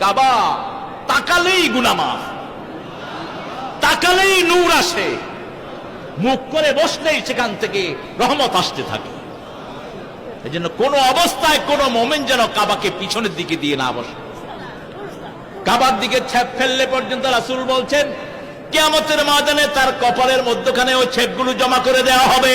কাবা তাকালেই গুনাহ মাফ, তাকালেই নূর আসে, মুখ করে বসলেই সেখান থেকে রহমত আসতে থাকে। এই জন্য কোন অবস্থায় কোন মোমেন যেন কাবাকে পিছনের দিকে দিয়ে না বসে। কাবার দিকে ছেপ ফেললে পর্যন্ত রাসূল বলছেন কিয়ামতের ময়দানে তার কপালের মধ্যখানে ওই ছেপগুলো জমা করে দেওয়া হবে।